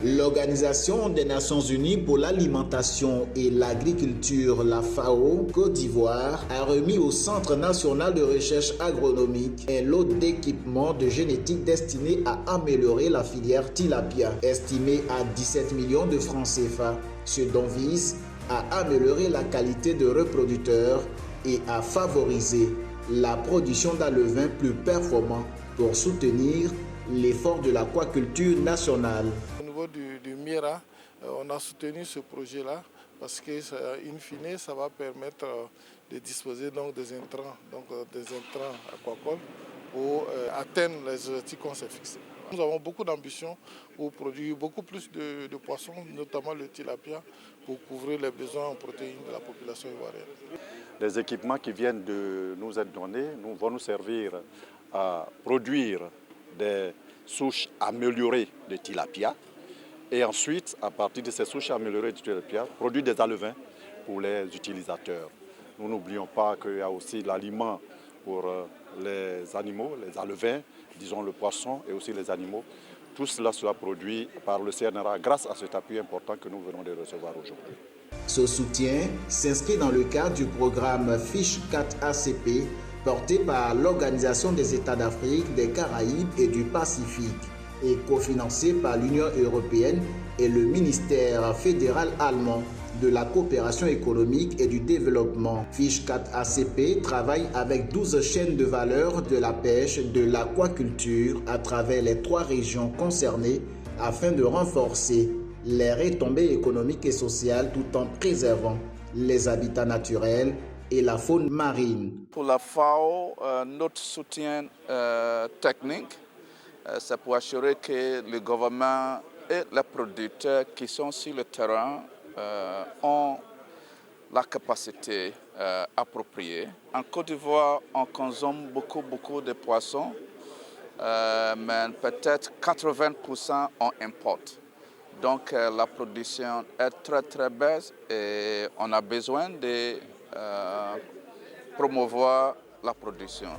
L'Organisation des Nations Unies pour l'alimentation et l'agriculture, la FAO, Côte d'Ivoire, a remis au Centre national de recherche agronomique un lot d'équipements de génétique destinés à améliorer la filière tilapia, estimé à 17 millions de francs CFA, ce dont vise à améliorer la qualité de reproducteurs et à favoriser la production d'alevins plus performants pour soutenir l'effort de l'aquaculture nationale. Au niveau du MIRA, on a soutenu ce projet-là parce que, in fine, ça va permettre de disposer donc des intrants aquacoles pour atteindre les objectifs qu'on s'est fixés. Nous avons beaucoup d'ambition pour produire beaucoup plus de poissons, notamment le tilapia, pour couvrir les besoins en protéines de la population ivoirienne. Les équipements qui viennent de nous être donnés vont nous servir à produire des souches améliorées de tilapia et ensuite, à partir de ces souches améliorées de tilapia, produire des alevins pour les utilisateurs. Nous n'oublions pas qu'il y a aussi l'aliment pour les animaux, les alevins, disons le poisson et aussi les animaux. Tout cela sera produit par le CNRA grâce à cet appui important que nous venons de recevoir aujourd'hui. Ce soutien s'inscrit dans le cadre du programme FISH 4 ACP porté par l'Organisation des États d'Afrique, des Caraïbes et du Pacifique et cofinancé par l'Union européenne et le ministère fédéral allemand de la coopération économique et du développement. FISH 4 ACP travaille avec 12 chaînes de valeur de la pêche, de l'aquaculture à travers les 3 régions concernées afin de renforcer les retombées économiques et sociales tout en préservant les habitats naturels et la faune marine. Pour la FAO, notre soutien technique, c'est pour assurer que le gouvernement et les producteurs qui sont sur le terrain ont la capacité appropriée. En Côte d'Ivoire, on consomme beaucoup de poissons, mais peut-être 80% on importe. Donc la production est très baisse et on a besoin de promouvoir la production.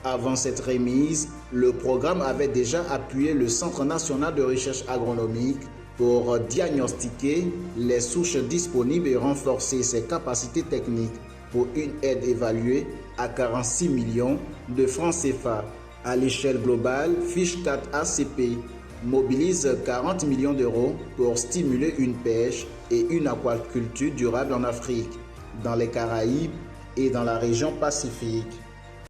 Avant cette remise, le programme avait déjà appuyé le Centre national de recherche agronomique pour diagnostiquer les souches disponibles et renforcer ses capacités techniques pour une aide évaluée à 46 millions de francs CFA. À l'échelle globale, FISH 4 ACP mobilise 40 millions d'euros pour stimuler une pêche et une aquaculture durable en Afrique, dans les Caraïbes et dans la région Pacifique.